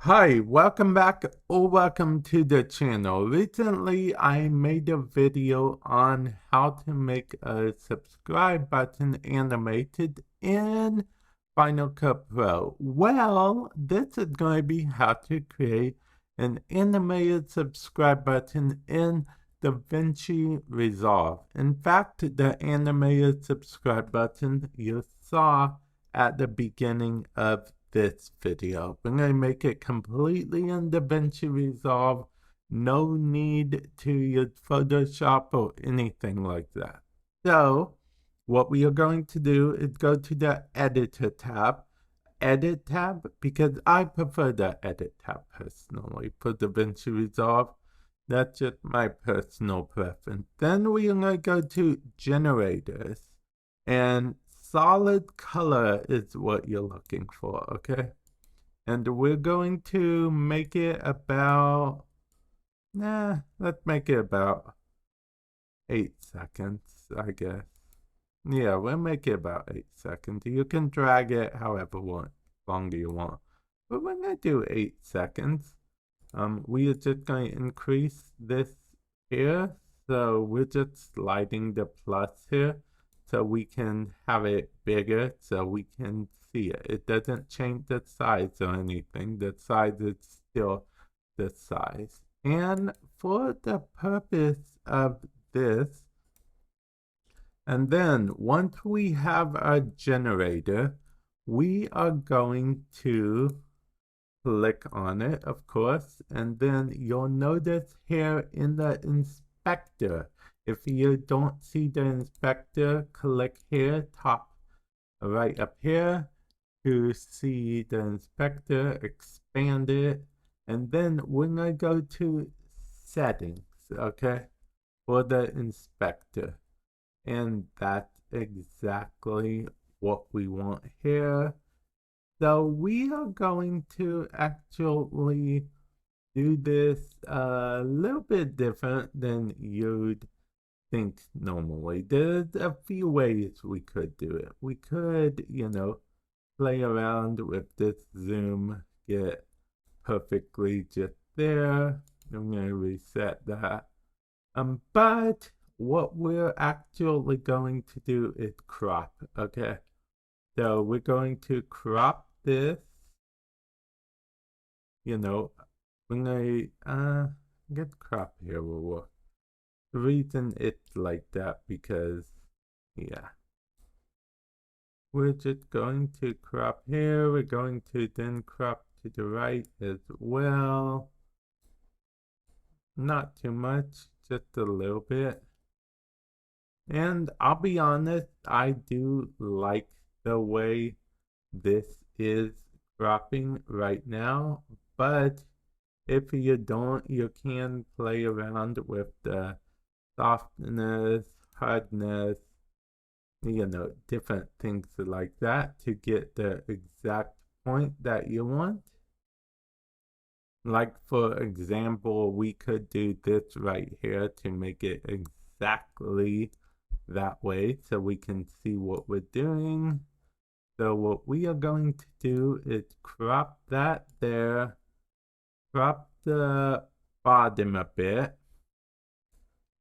Hi, welcome back or welcome to the channel. Recently, I made a video on how to make a subscribe button animated in Final Cut Pro. Well, this is going to be how to create an animated subscribe button in DaVinci Resolve. In fact, the animated subscribe button you saw at the beginning of this video. We're going to make it completely in DaVinci Resolve. No need to use Photoshop or anything like that. So, what we are going to do is go to the Editor tab. Edit tab, because I prefer the Edit tab personally for DaVinci Resolve. That's just my personal preference. Then we are going to go to Generators, and solid color is what you're looking for, okay? And we're going to make it about, let's make it about 8 seconds, I guess. Yeah, we'll make it about 8 seconds. You can drag it however longer you want. But we're going to do 8 seconds. We are just going to increase this here. So we're just sliding the plus here so we can have it bigger so we can see it. It doesn't change the size or anything. The size is still the size. And for the purpose of this, and then once we have our generator, we are going to click on it, of course, and then you'll notice here in the inspector, if you don't see the inspector, click here, top right up here to see the inspector, expand it, and then we're gonna go to settings, okay, for the inspector. And that's exactly what we want here. So we are going to actually do this a little bit different than you'd think normally. There's a few ways we could do it. We could, play around with this zoom, get perfectly just there. I'm going to reset that. But what we're actually going to do is crop, okay? So we're going to crop this, we're gonna get crop here will work. The reason it's like that because, yeah, we're just going to crop here. We're going to then crop to the right as well. Not too much, just a little bit. And I'll be honest, I do like the way this is cropping right now, but if you don't, you can play around with the softness, hardness, different things like that to get the exact point that you want. Like, for example, we could do this right here to make it exactly that way so we can see what we're doing. So what we are going to do is crop that there, crop the bottom a bit,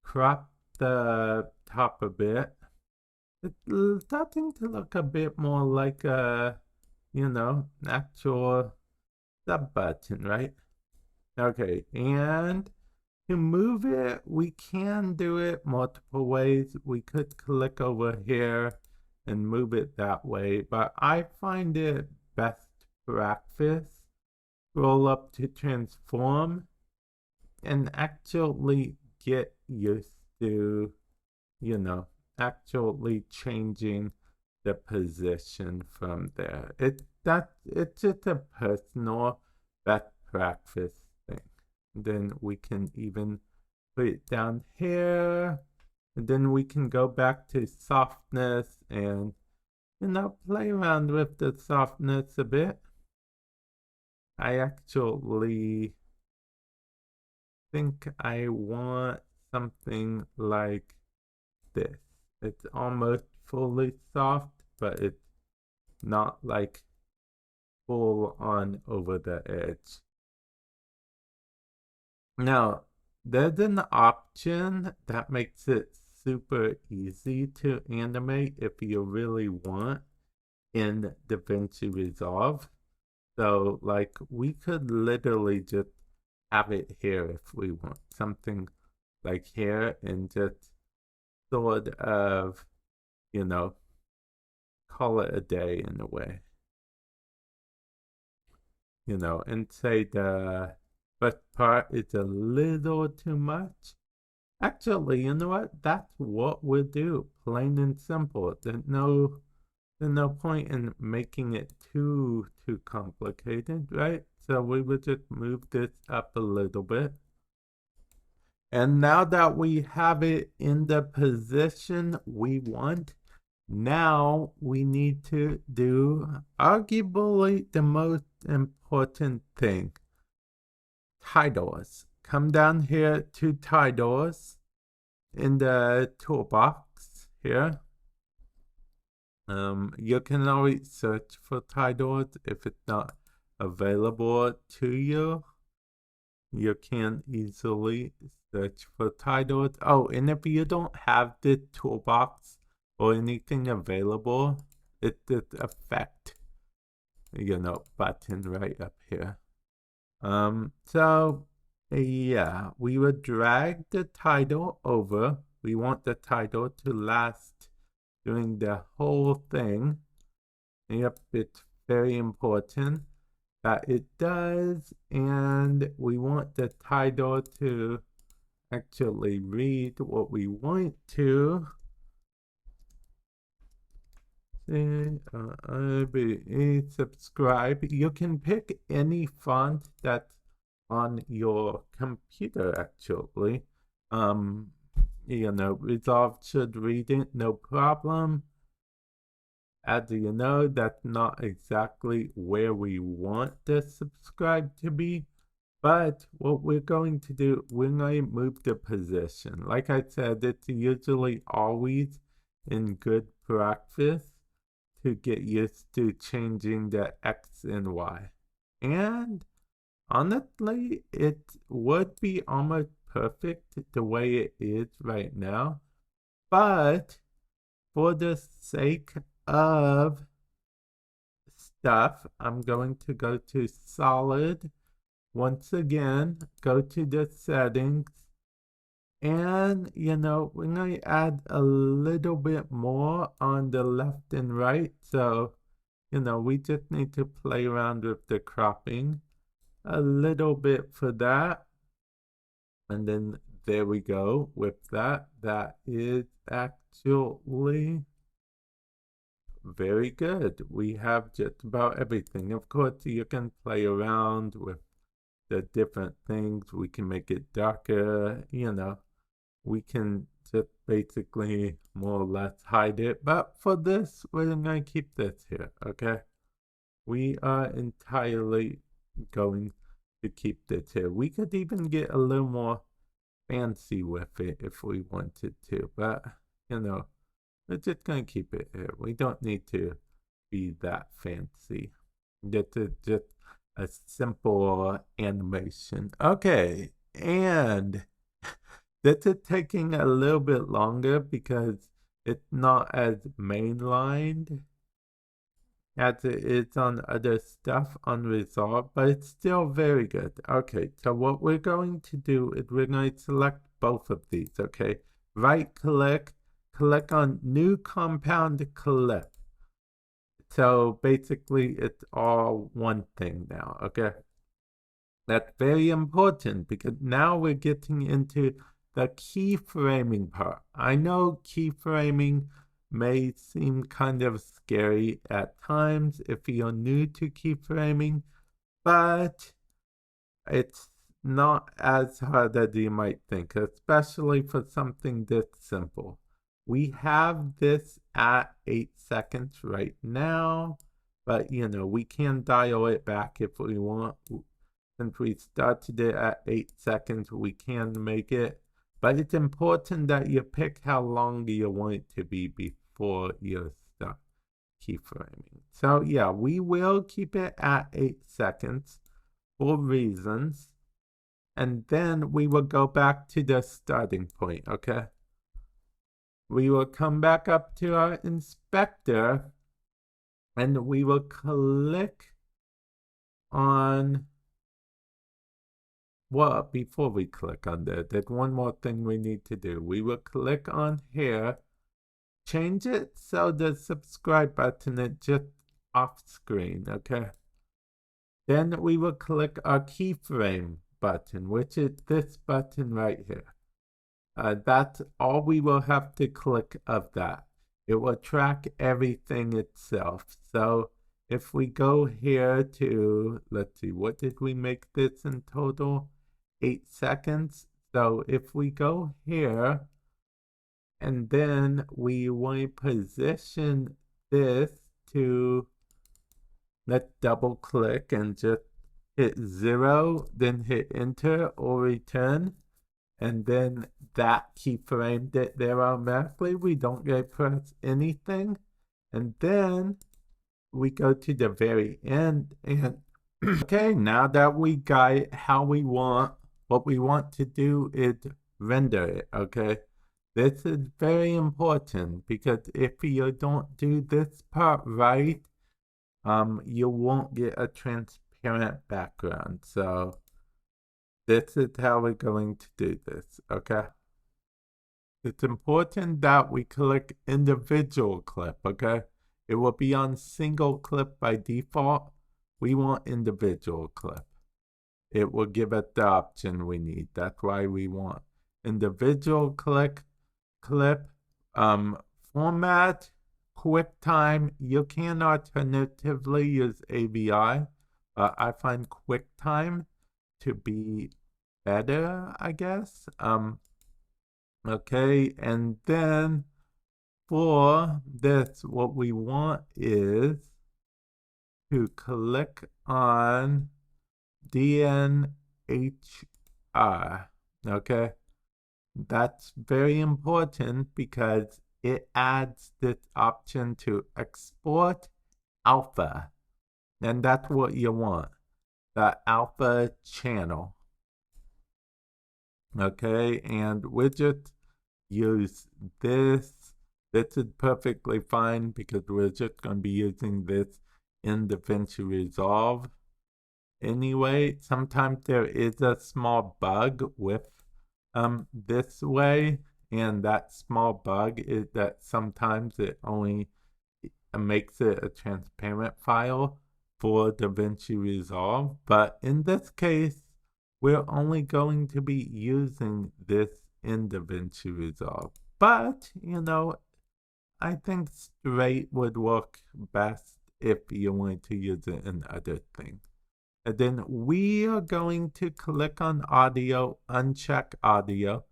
crop the top a bit. It's starting to look a bit more like a, actual sub button, right? Okay, and to move it, we can do it multiple ways. We could click over here and move it that way, but I find it best practice. Scroll up to transform and actually get used to, actually changing the position from there. It's just a personal best practice thing. Then we can even put it down here. And then we can go back to softness and, play around with the softness a bit. I actually think I want something like this. It's almost fully soft, but it's not like full on over the edge. Now, there's an option that makes it super easy to animate if you really want in DaVinci Resolve. So, like, we could literally just have it here if we want something like here and just sort of, you know, call it a day in a way, and say the first part is a little too much. Actually, you know what? That's what we'll do, plain and simple. There's no point in making it too complicated, right? So we would just move this up a little bit. And now that we have it in the position we want, now we need to do arguably the most important thing, titles. Come down here to titles in the toolbox here. You can always search for titles if it's not available to you. You can easily search for titles. Oh, and if you don't have the toolbox or anything available, it's this effect, button right up here. So yeah, we would drag the title over. We want the title to last during the whole thing. Yep, it's very important that it does, and we want the title to actually read what we want to. Subscribe. You can pick any font that's on your computer actually. Resolve should read it, no problem. As you know, that's not exactly where we want the subscribe to be, but what we're going to do, we're going to move the position. Like I said, it's usually always in good practice to get used to changing the X and Y. And honestly, it would be almost perfect the way it is right now, but for the sake of stuff, I'm going to go to solid. Once again, go to the settings, and we're going to add a little bit more on the left and right. So, we just need to play around with the cropping a little bit for that. And then there we go with that. That is actually very good. We have just about everything. Of course, you can play around with the different things. We can make it darker, we can just basically more or less hide it. But for this, we're going to keep this here, okay? We are entirely going to keep this here. We could even get a little more fancy with it if we wanted to, but, we're just going to keep it here. We don't need to be that fancy. Just a simple animation. Okay, and this is taking a little bit longer because it's not as mainlined as it is on other stuff unresolved, but it's still very good. Okay, so what we're going to do is we're going to select both of these, okay? Right click on new compound clip. So basically it's all one thing now, okay? That's very important because now we're getting into the keyframing part. I know keyframing may seem kind of scary at times if you're new to keyframing, but it's not as hard as you might think, especially for something this simple. We have this at 8 seconds right now, but we can dial it back if we want. Since we started it at 8 seconds, we can make it. But it's important that you pick how long you want it to be before you start keyframing. So yeah, we will keep it at 8 seconds for reasons. and then we will go back to the starting point, okay? We will come back up to our inspector, and we will click on, well, before we click on that, there's one more thing we need to do. We will click on here, change it so the subscribe button is just off screen, okay? Then we will click our keyframe button, which is this button right here. That's all we will have to click of that. It will track everything itself. So if we go here to, let's see, what did we make this in total? 8 seconds. So if we go here, and then we want to position this to, let's double click and just hit 0, then hit enter or return, and then that keyframed it there automatically. We don't get to press anything, and then we go to the very end, and okay, now that we got it how we want, what we want to do is render it, okay? This is very important, because if you don't do this part right, you won't get a transparent background. So this is how we're going to do this, okay? It's important that we click individual clip, okay? It will be on single clip by default. We want individual clip. It will give us the option we need. That's why we want individual clip, format, QuickTime. You can alternatively use AVI, but I find QuickTime to be better, I guess. Okay, and then for this, what we want is to click on DNHR, okay? That's very important because it adds this option to export alpha, and that's what you want, the alpha channel. Okay, and we'll just use this. This is perfectly fine because we're just going to be using this in DaVinci Resolve. Anyway, sometimes there is a small bug with this way, and that small bug is that sometimes it only makes it a transparent file for DaVinci Resolve. But in this case, we're only going to be using this in DaVinci Resolve. But, you know, I think straight would work best if you want to use it in other things. And then we are going to click on audio, uncheck audio,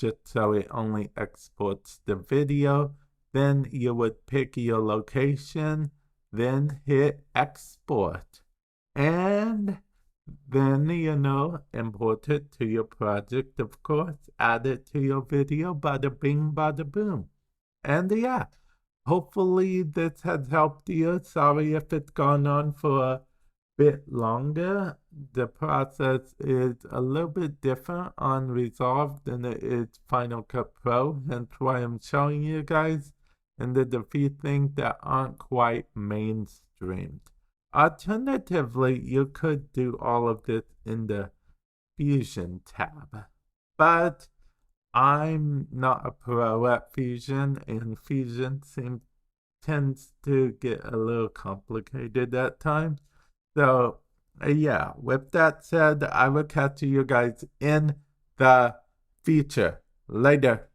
just so it only exports the video. Then you would pick your location, then hit export. And then, you know, import it to your project, of course, add it to your video, bada bing, bada boom. And yeah, hopefully this has helped you. Sorry if it's gone on for a bit longer. The process is a little bit different on Resolve than it is Final Cut Pro, hence why I'm showing you guys. And there's a few things that aren't quite mainstreamed. Alternatively, you could do all of this in the Fusion tab, but I'm not a pro at Fusion, and Fusion tends to get a little complicated at times. So yeah, with that said, I will catch you guys in the future. Later.